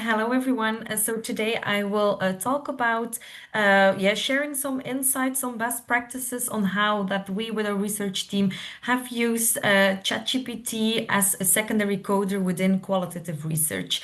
Hello everyone. So today I will talk about sharing some insights, some best practices on how that we with our research team have used ChatGPT as a secondary coder within qualitative research.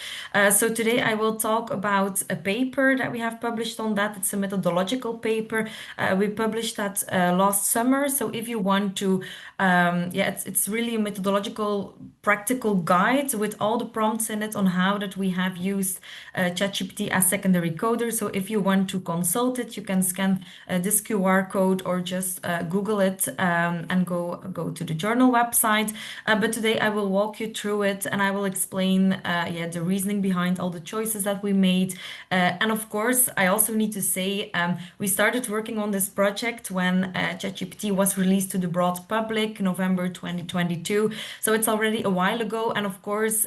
So today I will talk about a paper that we have published on that. It's a methodological paper. We published that last summer. So if you want to, it's really a methodological practical guide with all the prompts in it on how that we have used ChatGPT as secondary coder. So if you want to consult it, you can scan this QR code or just Google it and go to the journal website. But today I will walk you through it and I will explain the reasoning behind all the choices that we made. And of course, I also need to say we started working on this project when ChatGPT was released to the broad public, November 2022. So it's already a while ago. And of course,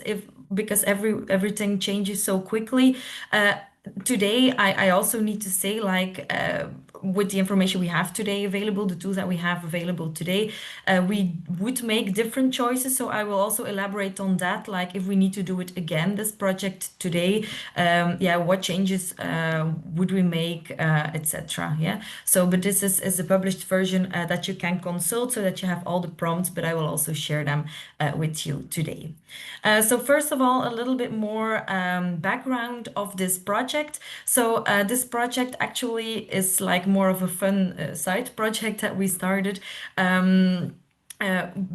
because everything changes so quickly. Today, I also need to say, with the information we have today available, the tools that we have available today, we would make different choices. So I will also elaborate on that, like if we need to do it again, this project today, what changes would we make, etc. Yeah. So, but this is a published version that you can consult so that you have all the prompts, but I will also share them with you today. So first of all, a little bit more background of this project. So this project actually is like more of a fun side project that we started.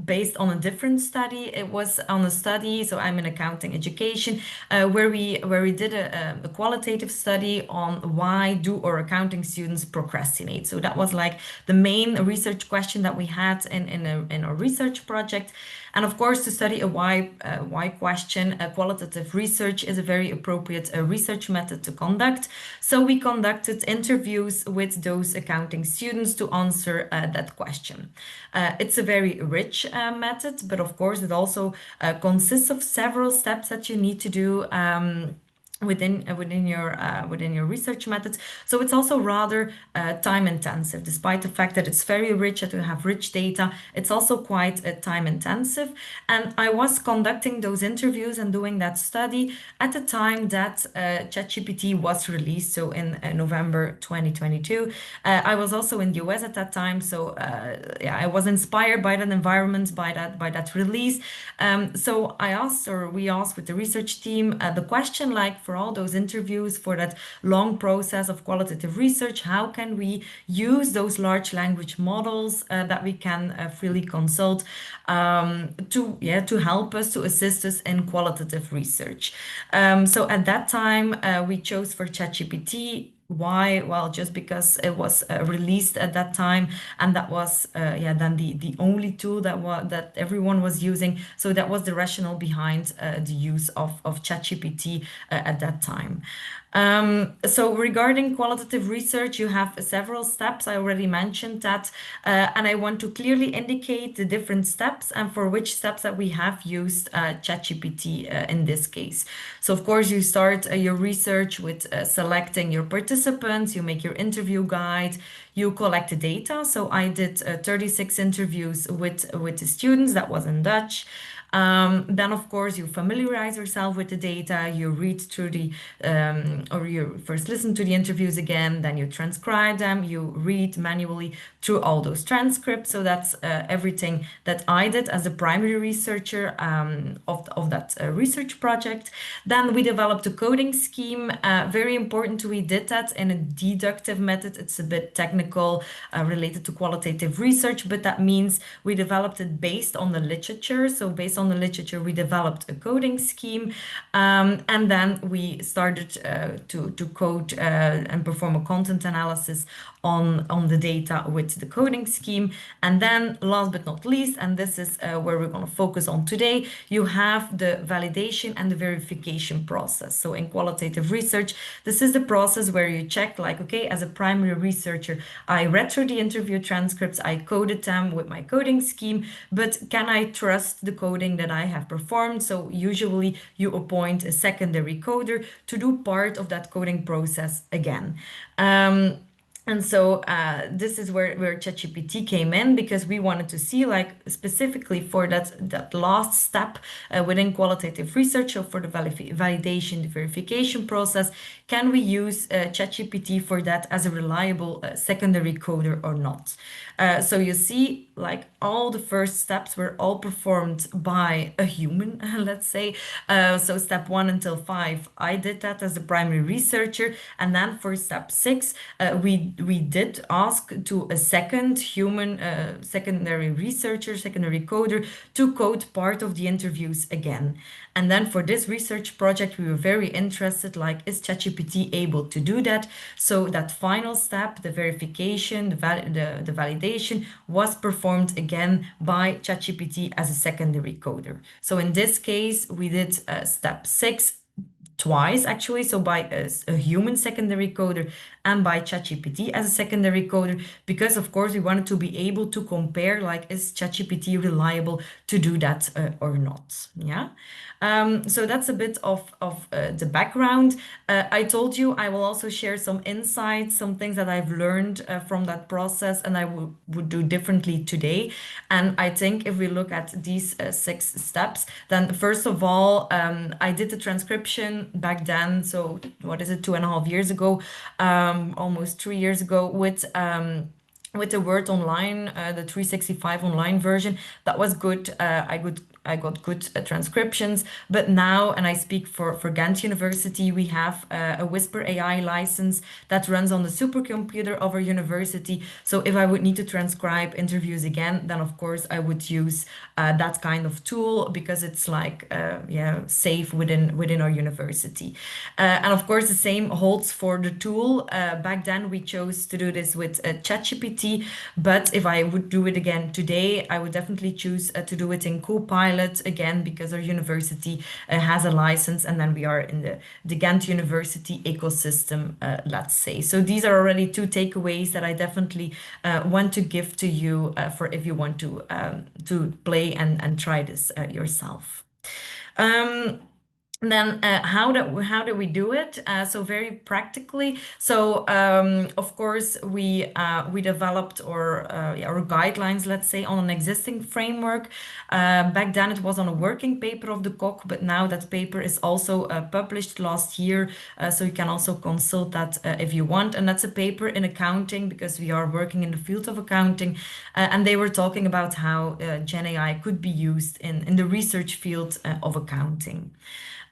Based on a different study. It was on a study, so I'm in accounting education, where we did a qualitative study on why do our accounting students procrastinate. So that was like the main research question that we had in our research project. And of course, to study a why question, qualitative research is a very appropriate research method to conduct. So we conducted interviews with those accounting students to answer that question. It's a very rich method, but of course, it also consists of several steps that you need to do. Within your research methods. So it's also rather time intensive, despite the fact that it's very rich, that you have rich data. It's also quite time intensive. And I was conducting those interviews and doing that study at the time that ChatGPT was released, so in November 2022. I was also in the US at that time, so I was inspired by that environment, by that release. So we asked with the research team the question, like, for all those interviews, for that long process of qualitative research, how can we use those large language models that we can freely consult to help us, to assist us in qualitative research. So at that time, we chose for ChatGPT. Why? Well, just because it was released at that time, and that was then the only tool that everyone was using. So that was the rationale behind the use of ChatGPT at that time. So regarding qualitative research, you have several steps. I already mentioned that, and I want to clearly indicate the different steps and for which steps that we have used ChatGPT in this case. So of course, you start your research with selecting your participants, you make your interview guide, you collect the data. So I did 36 interviews with the students. That was in Dutch. Then, of course, you familiarize yourself with the data, you read through or you first listen to the interviews again, then you transcribe them, you read manually through all those transcripts. So that's everything that I did as a primary researcher of that research project. Then we developed a coding scheme. Very important, we did that in a deductive method. It's a bit technical, related to qualitative research, but that means we developed it based on the literature. So based on the literature, we developed a coding scheme, and then we started to code and perform a content analysis on the data with the coding scheme. And then last but not least, and this is where we're going to focus on today, you have the validation and the verification process. So in qualitative research, this is the process where you check, like, okay, as a primary researcher, I read through the interview transcripts, I coded them with my coding scheme, but can I trust the coding that I have performed? So usually you appoint a secondary coder to do part of that coding process again. And so this is where ChatGPT came in, because we wanted to see, like, specifically for that last step within qualitative research, or for the validation, the verification process, can we use ChatGPT for that as a reliable secondary coder or not? So you see, like, all the first steps were all performed by a human, let's say. So step 1 until 5, I did that as a primary researcher. And then for step 6, we did ask to a second human, secondary researcher, secondary coder, to code part of the interviews again. And then for this research project, we were very interested, like, is ChatGPT able to do that? So that final step, the verification, the validation, was performed again by ChatGPT as a secondary coder. So in this case, we did step 6 twice, actually. So by a human secondary coder and by ChatGPT as a secondary coder, because of course we wanted to be able to compare, like, is ChatGPT reliable to do that or not? Yeah. So that's a bit of the background. I told you I will also share some insights, some things that I've learned from that process, and I would do differently today. And I think if we look at these 6 steps, then first of all, I did the transcription back then. So what is it, 2.5 years ago, almost 3 years ago, with the Word Online, the 365 online version. That was good. I got good transcriptions. But now, and I speak for Ghent University, we have a Whisper AI license that runs on the supercomputer of our university. So if I would need to transcribe interviews again, then of course I would use that kind of tool, because it's like yeah, safe within our university. And of course the same holds for the tool. Back then we chose to do this with ChatGPT, but if I would do it again today, I would definitely choose to do it in Copilot again, because our university has a license, and then we are in the Ghent University ecosystem, let's say. So these are already 2 takeaways that I definitely want to give to you for if you want to play and try this yourself. Then how do we do it? So very practically. So of course we developed our guidelines, let's say, on an existing framework. Back then it was on a working paper of the COC, but now that paper is also published last year. So you can also consult that if you want. And that's a paper in accounting, because we are working in the field of accounting. And they were talking about how GenAI could be used in the research field of accounting.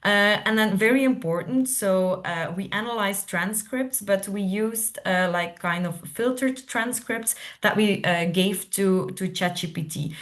And then very important, so we analyzed transcripts, but we used like kind of filtered transcripts that we gave to ChatGPT.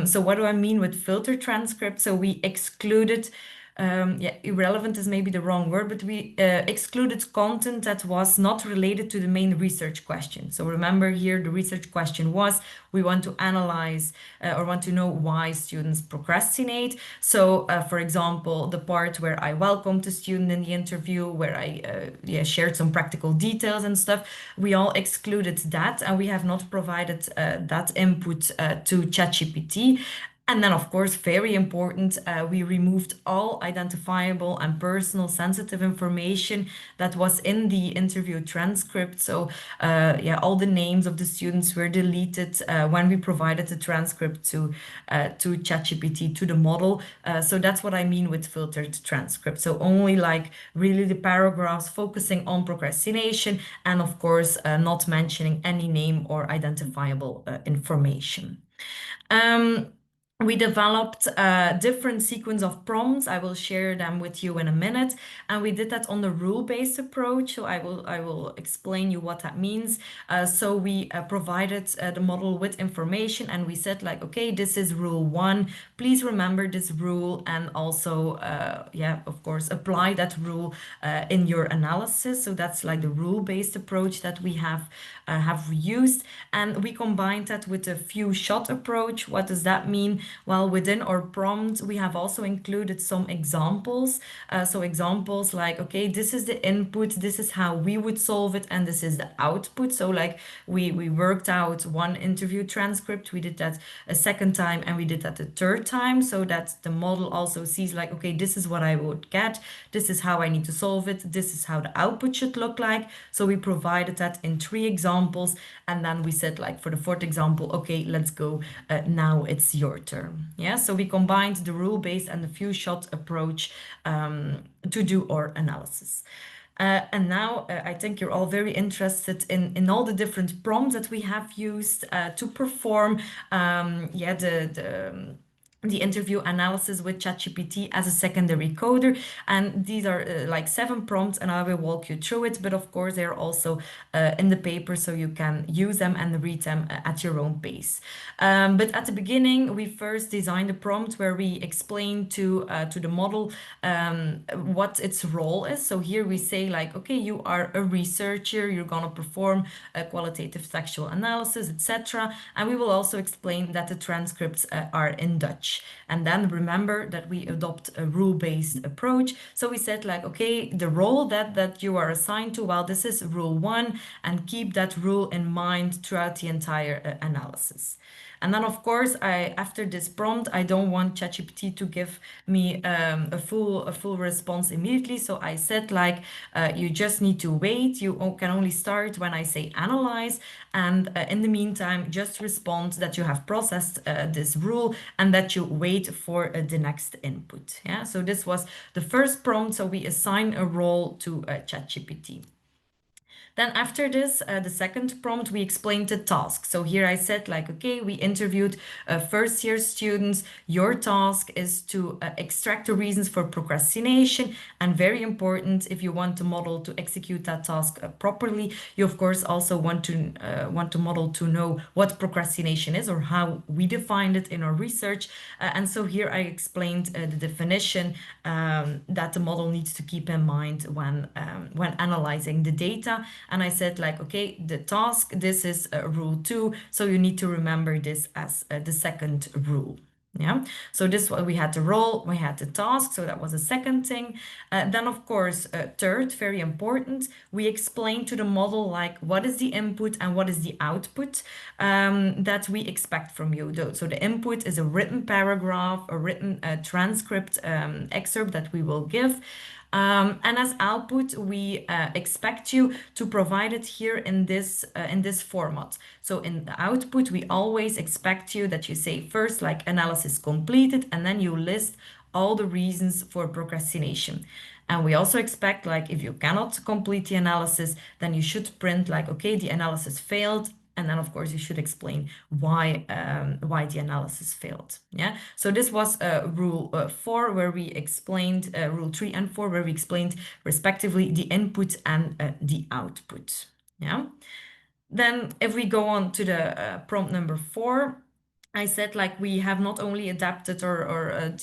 So what do I mean with filtered transcripts? So we excluded yeah, irrelevant is maybe the wrong word, but we excluded content that was not related to the main research question. So remember here, the research question was, we want to analyze or want to know why students procrastinate. So for example, the part where I welcomed the student in the interview, where I yeah, shared some practical details and stuff, we all excluded that, and we have not provided that input to ChatGPT. And then, of course, very important, we removed all identifiable and personal sensitive information that was in the interview transcript. So, yeah, all the names of the students were deleted when we provided the transcript to ChatGPT, to the model. So that's what I mean with filtered transcript. So only like really the paragraphs focusing on procrastination, and of course, not mentioning any name or identifiable information. We developed a different sequence of prompts. I will share them with you in a minute. And we did that on the rule-based approach. So I will explain you what that means. So we provided the model with information, and we said, like, okay, this is rule 1. Please remember this rule, and also, yeah, of course, apply that rule in your analysis. So that's like the rule-based approach that we have used. And we combined that with a few shot approach. What does that mean? Well, within our prompt, we have also included some examples. So examples like, okay, this is the input, this is how we would solve it, and this is the output. So like we worked out one interview transcript, we did that a second time, and we did that a third time, so that the model also sees like, okay, this is what I would get, this is how I need to solve it, this is how the output should look like. So we provided that in 3 examples, and then we said like for the 4th example, okay, let's go, now it's your turn. Yeah, so we combined the rule-based and the few-shot approach to do our analysis. And now I think you're all very interested in all the different prompts that we have used to perform the interview analysis with ChatGPT as a secondary coder. And these are like 7 prompts, and I will walk you through it. But of course, they're also in the paper, so you can use them and read them at your own pace. But at the beginning, we first designed a prompt where we explain to the model what its role is. So here we say like, okay, you are a researcher, you're gonna perform a qualitative textual analysis, etc. And we will also explain that the transcripts are in Dutch. And then remember that we adopt a rule-based approach. So we said like, okay, the role that you are assigned to, well, this is rule 1, and keep that rule in mind throughout the entire analysis. And then, of course, after this prompt, I don't want ChatGPT to give me a full response immediately. So I said like, you just need to wait. You can only start when I say analyze. And in the meantime, just respond that you have processed this rule and that you wait for the next input. Yeah. So this was the first prompt. So we assign a role to ChatGPT. Then after this, the second prompt, we explained the task. So here I said like, okay, we interviewed first year students. Your task is to extract the reasons for procrastination. And very important, if you want the model to execute that task properly, you of course also want to model to know what procrastination is or how we defined it in our research. And so here I explained the definition that the model needs to keep in mind when analyzing the data. And I said like, okay, the task, this is rule 2. So you need to remember this as the second rule. Yeah, so this we had the role, we had the task, so that was the second thing. Then of course, third, very important, we explain to the model like what is the input and what is the output that we expect from you. So the input is a written paragraph, a written transcript excerpt that we will give. And as output, we expect you to provide it here in this format. So in the output, we always expect you that you say first like analysis completed, and then you list all the reasons for procrastination. And we also expect like if you cannot complete the analysis, then you should print like, okay, the analysis failed. And then, of course, you should explain why the analysis failed. Yeah. So this was rule 4, where we explained rule 3 and 4, where we explained respectively the input and the output. Yeah. Then, if we go on to the prompt number 4, I said like we have not only adapted or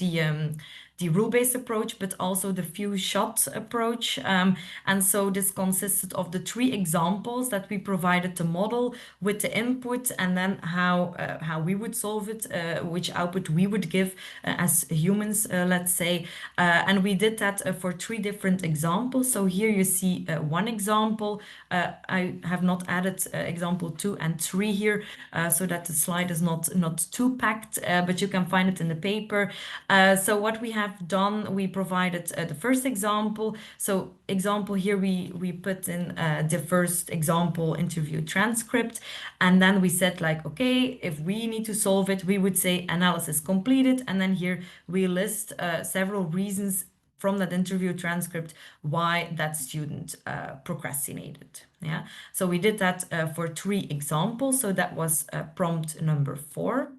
the rule-based approach, but also the few-shot approach. And so this consisted of the 3 examples that we provided the model with the input, and then how we would solve it, which output we would give as humans, let's say. And we did that for 3 different examples. So here you see one example. I have not added example 2 and 3 here, so that the slide is not too packed, but you can find it in the paper. So what we have done, we provided the first example. So example here, we put in the first example interview transcript, and then we said like, okay, if we need to solve it, we would say analysis completed, and then here we list several reasons from that interview transcript why that student procrastinated. Yeah, so we did that for 3 examples. So that was prompt number 4.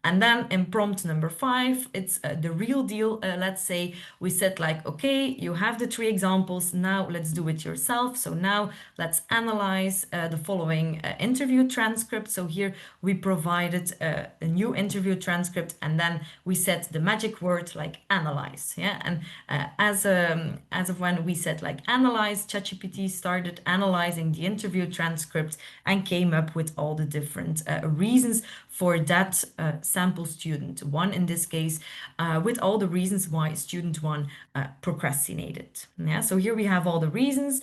And then in prompt number 5, it's the real deal. Let's say we said like, okay, you have the 3 examples. Now let's do it yourself. So now let's analyze the following interview transcript. So here we provided a new interview transcript, and then we said the magic word like analyze. Yeah, and as of when we said like analyze, ChatGPT started analyzing the interview transcript and came up with all the different reasons for that sample student one in this case, with all the reasons why student one procrastinated. Yeah, so here we have all the reasons.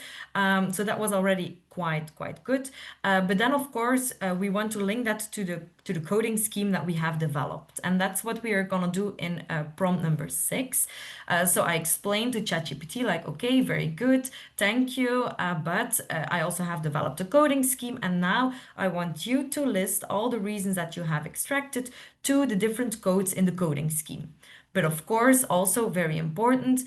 So that was already quite good. But then of course we want to link that to the coding scheme that we have developed, and that's what we are gonna do in prompt number 6. So I explained to ChatGPT like, okay, very good, thank you, but I also have developed a coding scheme, and now I want you to list all the reasons that you have extracted to the different codes in the coding scheme. But of course, also very important,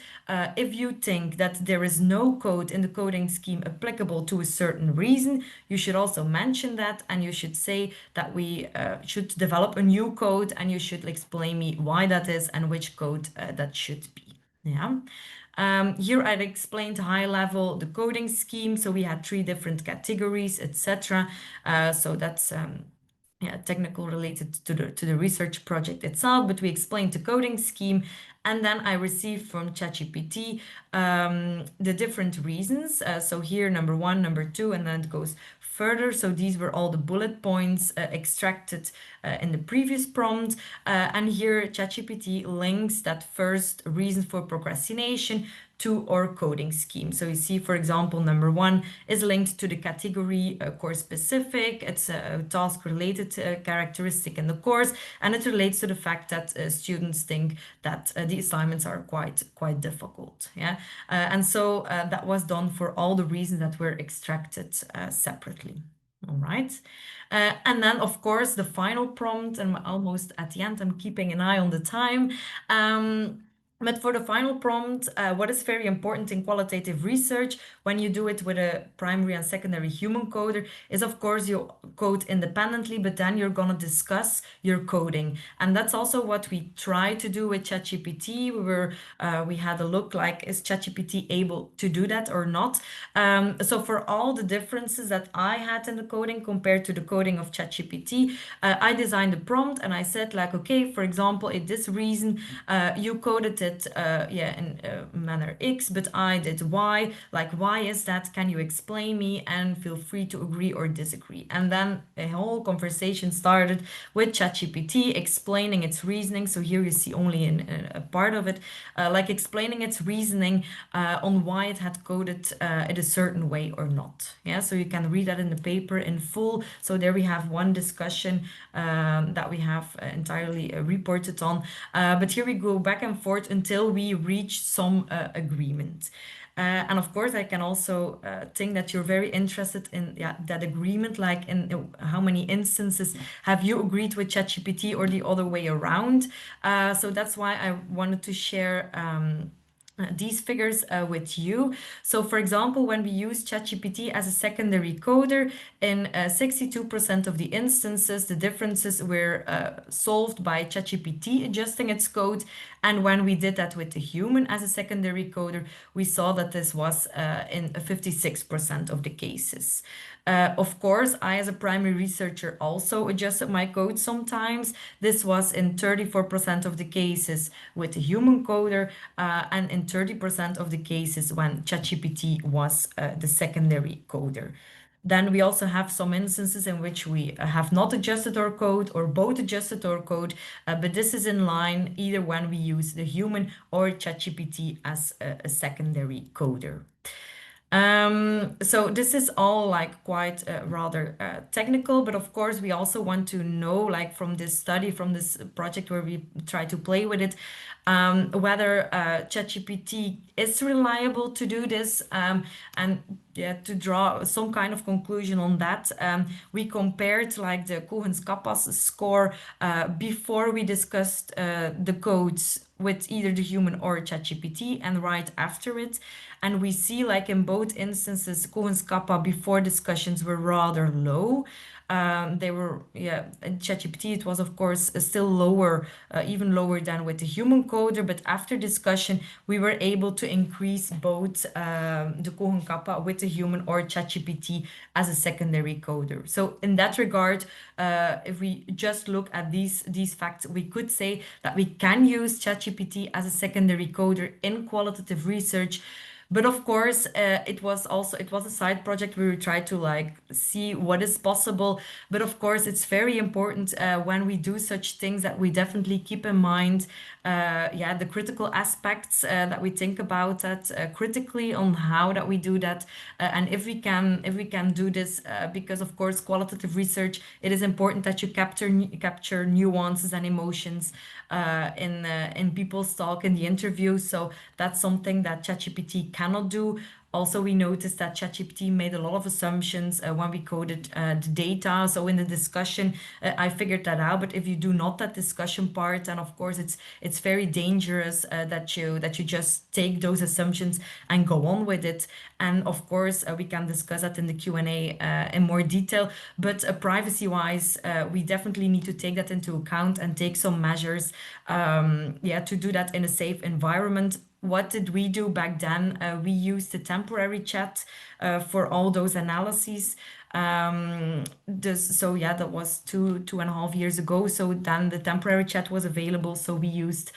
if you think that there is no code in the coding scheme applicable to a certain reason, you should also mention that, and you should say that we should develop a new code, and you should explain me why that is and which code that should be. Yeah. Here I've explained high level the coding scheme. So we had 3 different categories, etc. So that's yeah, technical related to the research project itself, but we explained the coding scheme, and then I received from ChatGPT the different reasons. So here number 1, number 2, and then it goes further. So these were all the bullet points extracted in the previous prompt. And here ChatGPT links that first reason for procrastination to our coding scheme. So you see, for example, number 1 is linked to the category course specific. It's a task related characteristic in the course, and it relates to the fact that students think that the assignments are quite difficult. Yeah, and so that was done for all the reasons that were extracted separately. All right. And then, of course, the final prompt, and almost at the end, I'm keeping an eye on the time. But for the final prompt, what is very important in qualitative research when you do it with a primary and secondary human coder is, of course, you code independently, but then you're going to discuss your coding. And that's also what we try to do with ChatGPT. We had a look like, is ChatGPT able to do that or not? So for all the differences that I had in the coding compared to the coding of ChatGPT, I designed a prompt and I said like, okay, for example, in this reason, you coded it in manner X, but I did Y. Like, why is that? Can you explain me? And feel free to agree or disagree. And then a whole conversation started with ChatGPT explaining its reasoning. So here you see only a part of it, like explaining its reasoning on why it had coded it a certain way or not. Yeah, so you can read that in the paper in full. So there we have one discussion that we have entirely reported on. But here we go back and forth until we reach some agreement. And of course, I can also think that you're very interested in that agreement, like in how many instances have you agreed with ChatGPT or the other way around. So that's why I wanted to share these figures with you. So for example, when we use ChatGPT as a secondary coder, in 62% of the instances, the differences were solved by ChatGPT adjusting its code. And when we did that with the human as a secondary coder, we saw that this was in 56% of the cases. Of course, I, as a primary researcher, also adjusted my code sometimes. This was in 34% of the cases with a human coder, and in 30% of the cases when ChatGPT was the secondary coder. Then we also have some instances in which we have not adjusted our code or both adjusted our code, but this is in line either when we use the human or ChatGPT as a secondary coder. So this is all like quite rather technical, but of course we also want to know, like from this study, from this project where we try to play with it, whether ChatGPT is reliable to do this, and to draw some kind of conclusion on that. We compared like the Cohen's-Kappas score before we discussed the codes with either the human or ChatGPT and right after it. And we see like in both instances, Cohen's-Kappa before discussions were rather low. They were, in ChatGPT, it was of course still lower, even lower than with the human coder, but after discussion, we were able to increase both the Cohen-Kappa with the human or ChatGPT as a secondary coder. So in that regard, if we just look at these facts, we could say that we can use ChatGPT as a secondary coder in qualitative research, But of course, it was a side project where we tried to like see what is possible. But of course, it's very important when we do such things that we definitely keep in mind, yeah, the critical aspects that we think about that critically on how that we do that, and if we can do this, because of course, qualitative research, it is important that you capture nuances and emotions in people's talk in the interview. So that's something that ChatGPT cannot do. Also, we noticed that ChatGPT made a lot of assumptions when we coded the data. So in the discussion, I figured that out. But if you do not that discussion part, then of course it's very dangerous that you just take those assumptions and go on with it. And of course, we can discuss that in the Q&A in more detail. But privacy-wise, we definitely need to take that into account and take some measures, yeah, to do that in a safe environment. What did we do back then? We used the temporary chat for all those analyses. So yeah, that was 2.5 years ago. So then the temporary chat was available. So we used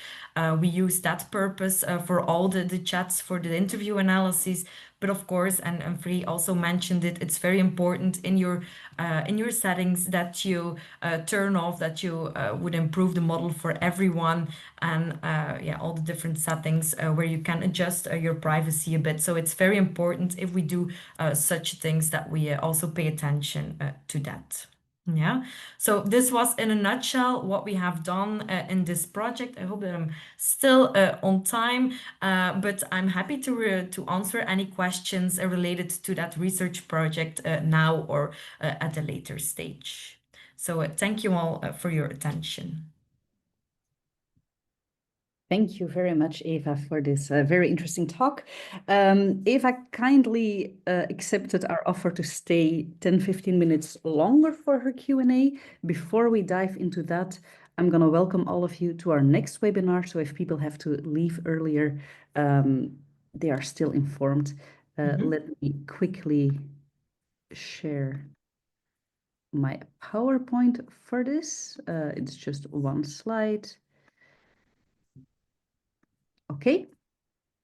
that purpose for all the chats for the interview analysis. But of course, and Free also mentioned it, it's very important in your settings that you turn off, that you would improve the model for everyone, and yeah, all the different settings where you can adjust your privacy a bit. So it's very important if we do such things that we also pay attention to that. Yeah, so this was in a nutshell what we have done in this project. I hope that I'm still on time, but I'm happy to answer any questions related to that research project now or at a later stage. So thank you all for your attention. Thank you very much, Eva, for this very interesting talk. Eva kindly accepted our offer to stay 10-15 minutes longer for her Q&A. Before we dive into that, I'm going to welcome all of you to our next webinar. So if people have to leave earlier, they are still informed. Let me quickly share my PowerPoint for this. It's just one slide. Okay.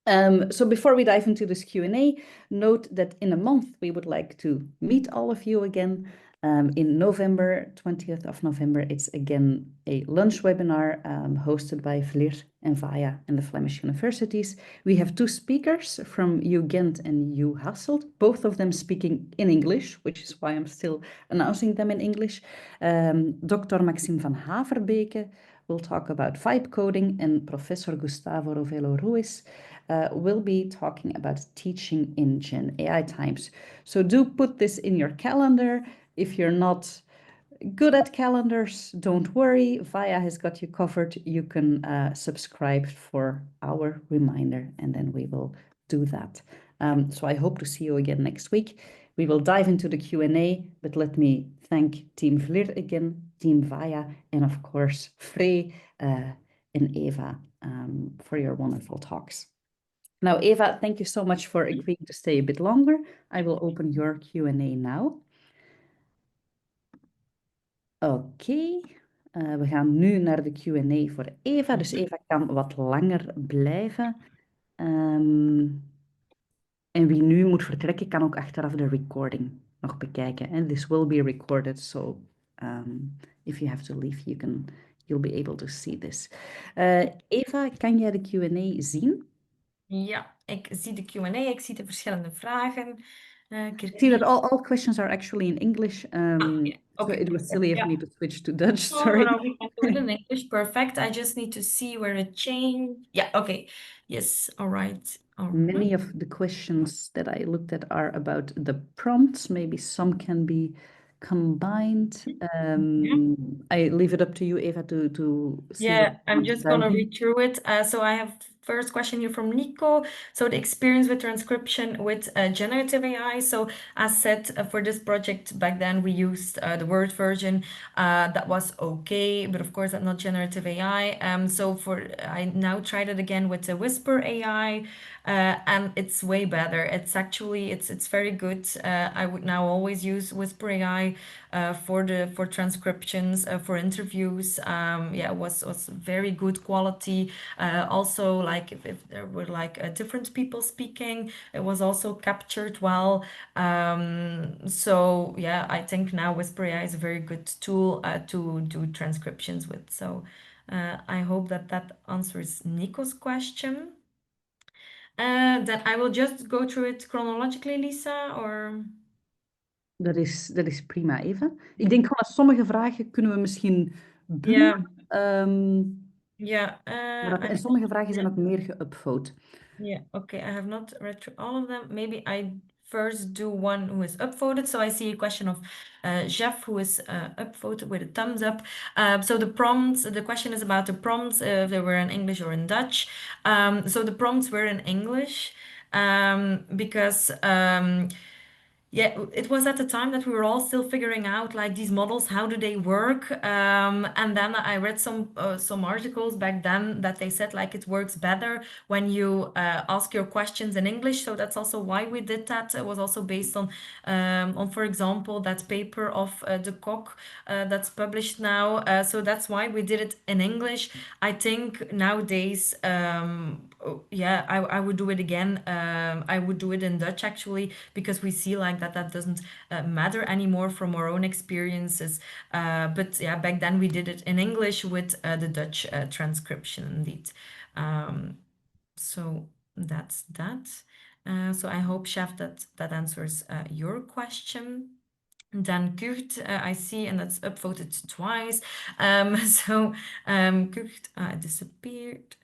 So before we dive into this Q&A, note that in a month, we would like to meet all of you again. In November, 20th of November, it's again a lunch webinar hosted by VLIR and VAIA and the Flemish universities. We have two speakers from UGent and U Hasselt, both of them speaking in English, which is why I'm still announcing them in English. Dr. Maxime van Haverbeke will talk about vibe coding, and Professor Gustavo Rovelo Ruiz will be talking about teaching in GenAI times. So do put this in your calendar. If you're not good at calendars, don't worry. VAIA has got you covered. You can subscribe for our reminder, and then we will do that. So I hope to see you again next week. We will dive into the Q&A, but let me thank Team VLIR again, Team VAIA, and of course, Frey and Eva for your wonderful talks. Now, Eva, thank you so much for agreeing to stay a bit longer. I will open your Q&A now. Oké, we gaan nu naar de Q&A voor Eva. Dus Eva kan wat langer blijven. En wie nu moet vertrekken, kan ook achteraf de recording nog bekijken. And this will be recorded, so if you have to leave, you'll be able to see this. Eva, kan jij de Q&A zien? Ja, ik zie de Q&A, ik zie de verschillende vragen. I see that all questions are actually in English. Okay, so it was silly of me to switch to Dutch, No, sorry. no, we can do it in English. Perfect. I just need to see where it changed. Yeah, okay. Yes, all right. Many of the questions that I looked at are about the prompts. Maybe some can be combined. I leave it up to you, Eva, to see. Yeah, I'm just gonna read through it. So I have first question here from Nico. So the experience with transcription with generative AI. So as said, for this project back then, we used the Word version. That was okay, but of course, that's not generative AI. So I now tried it again with the Whisper AI, and it's way better. It's actually it's very good. I would now always use Whisper AI for transcriptions for interviews. Yeah, it was very good quality. Also, like like if there were like different people speaking, it was also captured well. So yeah, I think now Whisper AI is a very good tool to do transcriptions with. So I hope that that answers Nico's question. Then I will just go through it chronologically, Lisa, or... Dat is prima, Eva. Ik denk gewoon dat sommige vragen kunnen we misschien Yeah, bundelen. yeah. En sommige vragen zijn ook meer geüpvote. Yeah, okay. I have not read through all of them. Maybe I first do one who is upvoted. So I see a question of Jeff, who is upvoted with a thumbs up. So the prompts, the question is about the prompts, if they were in English or in Dutch. So the prompts were in English because yeah, it was at the time that we were all still figuring out like these models, how do they work? And then I read some articles back then that they said like it works better when you ask your questions in English. So that's also why we did that. It was also based on for example, that paper of de Kock that's published now. So that's why we did it in English. I think nowadays, yeah, I would do it again. I would do it in Dutch actually because we see like that doesn't matter anymore from our own experiences. But yeah, back then we did it in English with the Dutch transcription indeed. So that's that. So I hope, Chef, that that answers your question. Then Kurt, I see, and that's upvoted twice. So Kurt disappeared.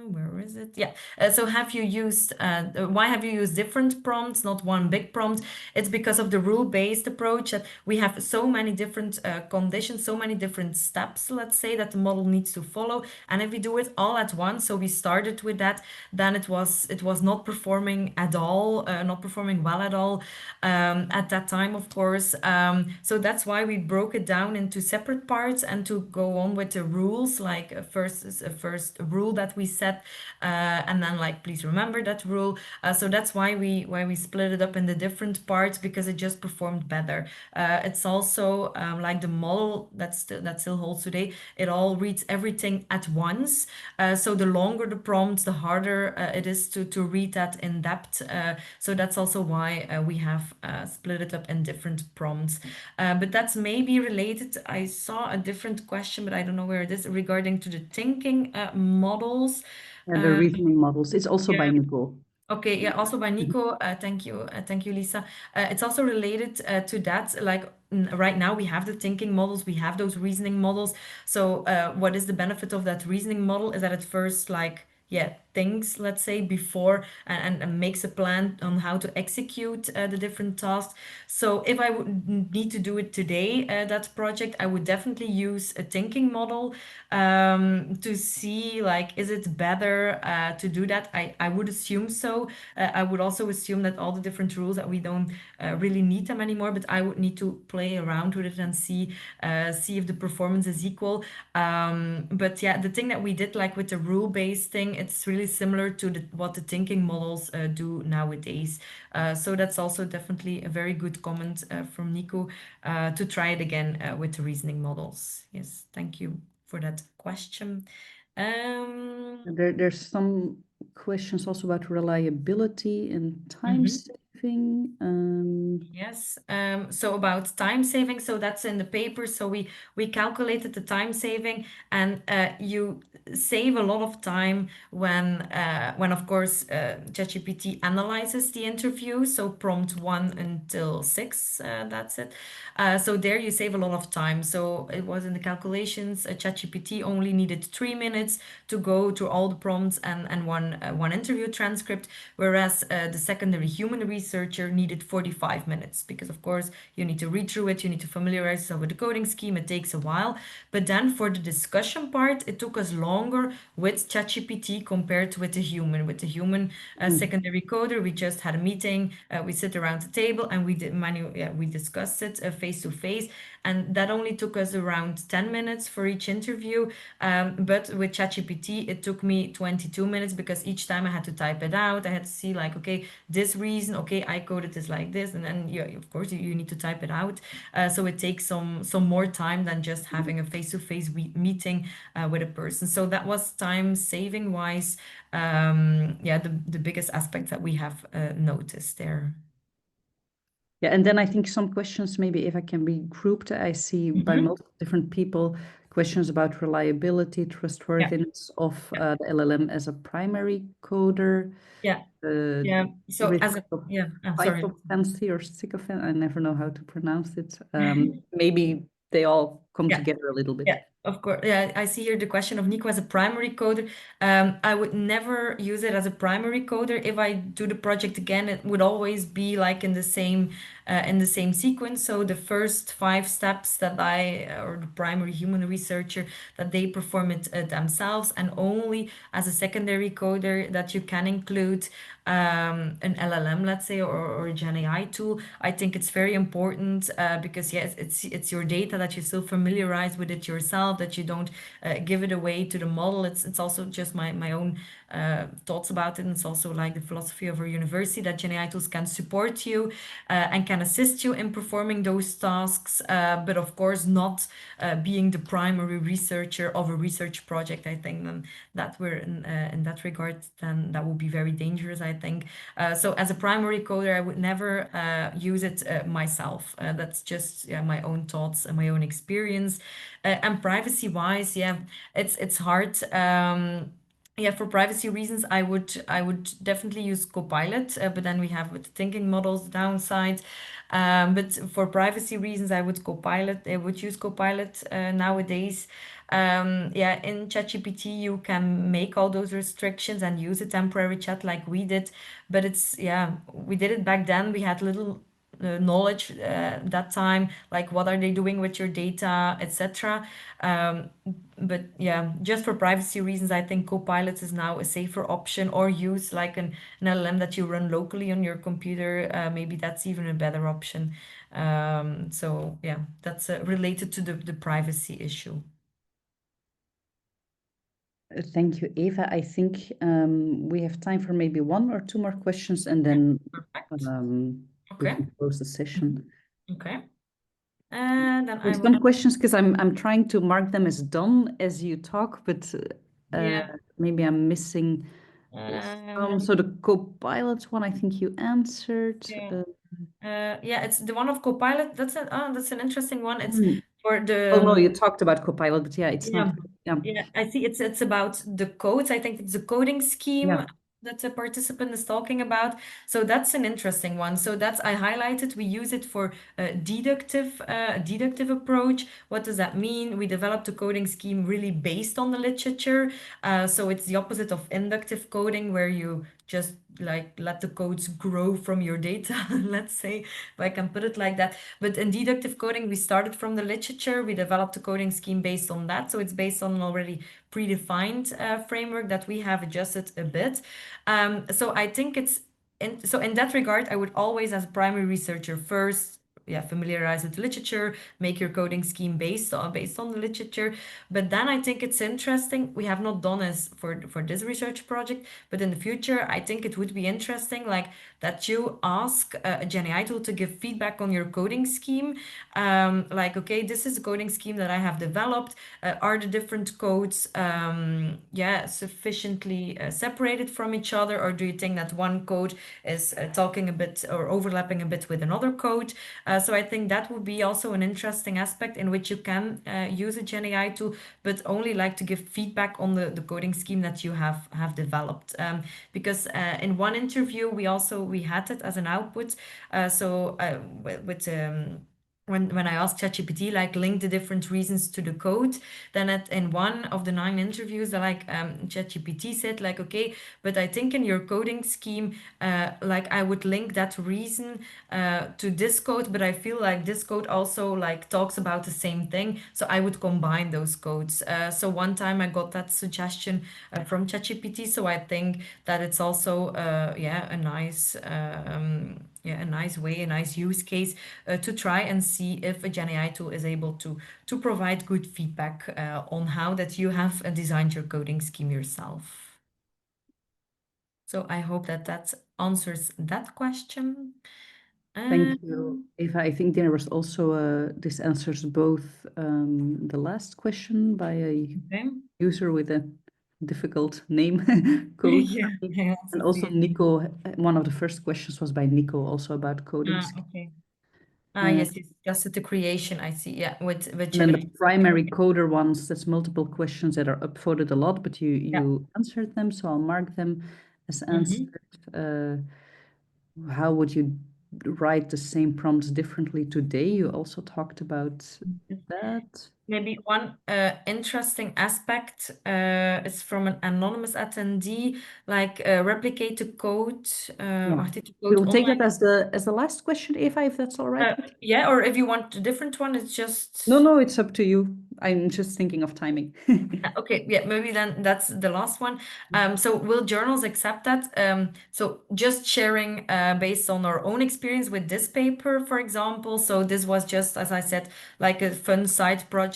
Where is it? Yeah. So have you used, why have you used different prompts, not one big prompt? It's because of the rule-based approach that we have so many different conditions, so many different steps, let's say, that the model needs to follow. And if we do it all at once, so we started with that, then it was not performing at all, not performing well at all at that time, of course. So that's why we broke it down into separate parts and to go on with the rules, like first is a first rule that we set, and then like please remember that rule. So that's why we split it up in the different parts because it just performed better. It's also like the model that still holds today. It all reads everything at once. So the longer the prompt, the harder it is to read that in depth. So that's also why we have split it up in different prompts. But that's maybe related. I saw a different question, but I don't know where it is regarding to the thinking models. The reasoning models. It's also by Yeah. Nico. Okay, yeah, also by Nico. Thank you, Lisa. It's also related to that. Like right now, we have the thinking models, we have those reasoning models. So, what is the benefit of that reasoning model? Is that it first, like, yeah, thinks, let's say, before and makes a plan on how to execute the different tasks. So, if I would need to do it today, that project, I would definitely use a thinking model to see like is it better to do that. I would assume so. I would also assume that all the different rules that we don't really need them anymore, but I would need to play around with it and see if the performance is equal. But yeah, the thing that we did like with the rule-based thing, it's really similar to what the thinking models do nowadays. So that's also definitely a very good comment from Nico to try it again with the reasoning models. Yes, thank you for that question. There's some questions also about reliability and time saving. Yes. So about time saving, so that's in the paper. So we calculated the time saving, and you save a lot of time when of course ChatGPT analyzes the interview. So prompt 1 until 6, that's it. So there you save a lot of time. So it was in the calculations. ChatGPT only needed 3 minutes to go through all the prompts and one interview transcript, whereas the secondary human researcher needed 45 minutes because, of course, you need to read through it, you need to familiarize yourself with the coding scheme. It takes a while. But then for the discussion part, it took us longer with ChatGPT compared with the human. With the human secondary coder, we just had a meeting, we sit around the table, and we discussed it face to face. And that only took us around 10 minutes for each interview. But with ChatGPT, it took me 22 minutes because each time I had to type it out. I had to see like, okay, this reason, okay, I coded this like this, and then of course you need to type it out. So it takes some more time than just having a face-to-face meeting with a person. So that was time saving wise, yeah, the biggest aspect that we have noticed there. Yeah, and then I think some questions, maybe if I can be grouped, I see by Mhm. most different people, questions about reliability, Yeah, trustworthiness of yeah, the LLM as a primary coder, yeah, the yeah. So risk as a, of yeah, I'm sorry. psychophancy or sycophant, I never know how to pronounce it. Maybe they all come Yeah. together a little Yeah, bit. of course. Yeah, I see here the question of Nico as a primary coder. I would never use it as a primary coder. If I do the project again, it would always be like in the same sequence. So the first 5 steps that or the primary human researcher, that they perform it themselves, and only as a secondary coder that you can include an LLM, let's say, or a GenAI tool. I think it's very important because yes, it's your data, that you still familiarize with it yourself, that you don't give it away to the model. It's also just my own thoughts about it. And it's also like the philosophy of our university, that GenAI tools can support you and can assist you in performing those tasks, but of course not being the primary researcher of a research project. I think then that we're in that regard, then that would be very dangerous, I think. So as a primary coder, I would never use it myself. That's just, yeah, my own thoughts and my own experience. And privacy wise, yeah, it's hard. Yeah, for privacy reasons, I would definitely use Copilot, but then we have with thinking models downside. But for privacy reasons, I would use Copilot nowadays. Yeah, in ChatGPT, you can make all those restrictions and use a temporary chat like we did. But yeah, we did it back then. We had little knowledge that time, like what are they doing with your data, etc. Um, but yeah, just for privacy reasons, I think Copilot is now a safer option, or use like an LLM that you run locally on your computer. Maybe that's even a better option. So yeah, that's related to the privacy issue. Thank you, Eva. I think we have time for maybe one or two more questions, and Okay, then perfect. we Okay, can close the session. okay. And then I There's would, some questions because I'm trying to mark them as done as you talk, but yeah. maybe I'm missing Uh, some. So the Copilot one, I think you answered. yeah. Yeah, it's the one of Copilot. That's an interesting one. It's Hmm. for Oh the no, you talked about Copilot, but yeah, it's yeah, not. Yeah, yeah. I see it's about the codes. I think it's the coding scheme yeah. that the participant is talking about. So that's an interesting one. So that's I highlighted. We use it for deductive approach. What does that mean? We developed a coding scheme really based on the literature. So it's the opposite of inductive coding, where you just like let the codes grow from your data, let's say, if I can put it like that. But in deductive coding, we started from the literature. We developed a coding scheme based on that. So it's based on an already predefined framework that we have adjusted a bit. So I think so in that regard, I would always, as a primary researcher, first, yeah, familiarize with the literature, make your coding scheme based on the literature. But then I think it's interesting. We have not done this for this research project, but in the future, I think it would be interesting, like that you ask a GenAI tool to give feedback on your coding scheme. Like, okay, this is the coding scheme that I have developed. Are the different codes, yeah, sufficiently separated from each other, or do you think that one code is talking a bit or overlapping a bit with another code? So I think that would be also an interesting aspect in which you can use a GenAI tool, but only like to give feedback on the coding scheme that you have developed. Because in one interview we had it as an output. So with when I asked ChatGPT, like link the different reasons to the code, then in one of the 9 interviews, ChatGPT said like, okay, but I think in your coding scheme, like I would link that reason to this code, but I feel like this code also like talks about the same thing, so I would combine those codes. So one time I got that suggestion from ChatGPT, so I think that it's also yeah, a nice way, a nice use case to try and see if a GenAI tool is able to provide good feedback on how that you have designed your coding scheme yourself. So I hope that that answers that question. Thank you, Eva. I think there was also, this answers both the last question by a Okay. user with a difficult name code. Yeah, I also And also see it. Nico, one of the first questions was by Nico, also about coding skills. Okay. Uh, Yes, just with the creation, I see. Yeah, with and then generative. the primary coder ones, that's multiple questions that are upvoted a lot, but you answered them, so I'll mark them as answered. How would you write the same prompts differently today? You also talked about that. Maybe one interesting aspect is from an anonymous attendee, like replicate the code, Yeah. wacht, the We code will take online. that as the last question, Eva, if that's all right with you. Yeah, or if you want a different one, it's just. No, it's up to you. I'm just thinking of timing. Okay, yeah, maybe then that's the last one. So will journals accept that? So just sharing based on our own experience with this paper, for example. So this was just, as I said, like a fun side project.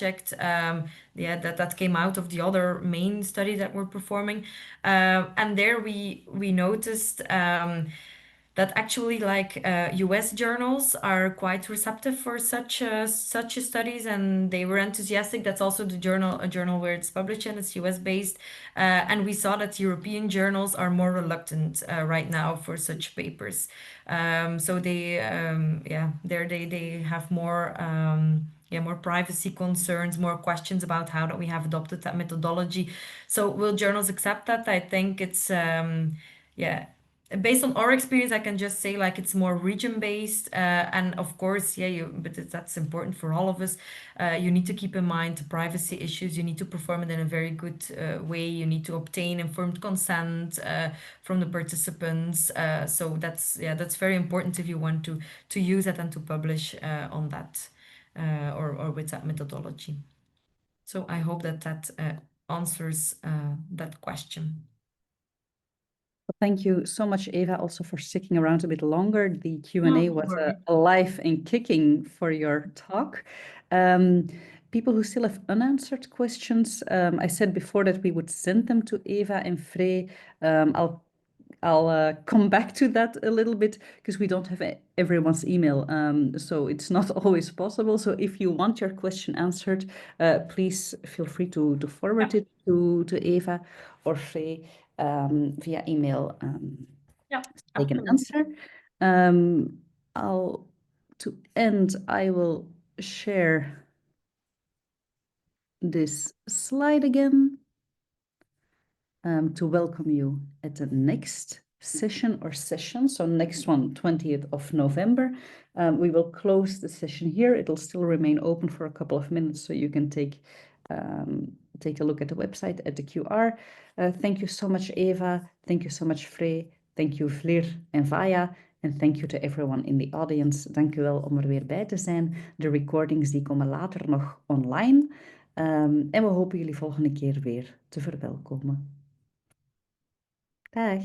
Yeah, that came out of the other main study that we're performing. And there we noticed that actually like US journals are quite receptive for such studies, and they were enthusiastic. That's also the journal, a journal where it's published, and it's US based. And we saw that European journals are more reluctant right now for such papers. So they have more more privacy concerns, more questions about how that we have adopted that methodology. So will journals accept that? I think it's yeah based on our experience, I can just say like it's more region based, and of course, that's important for all of us. You need to keep in mind the privacy issues. You need to perform it in a very good way. You need to obtain informed consent from the participants. So that's very important if you want to use it and to publish on that or with that methodology. So I hope that that answers that question. Thank you so much, Eva, also for sticking around a bit longer. The No, Q&A don't was worry. alive and kicking for your talk. People who still have unanswered questions, I said before that we would send them to Eva and Frey. I'll come back to that a little bit because we don't have everyone's email, so it's not always possible. So if you want your question answered, please feel free to forward Yeah, it to Eva or Frey via email. yeah, Take an absolutely. answer. To end, I will share this slide again. To welcome you at the next session or session. So next one, 20th of November. We will close the session here. It'll still remain open for a couple of minutes, so you can take a look at the website at the QR. Thank you so much, Eva. Thank you so much, Frey. Thank you, Vlir en VAIA. And thank you to everyone in the audience. Dank u wel om er weer bij te zijn. De recordings die komen later nog online. En we hopen jullie volgende keer weer te verwelkomen. Dag.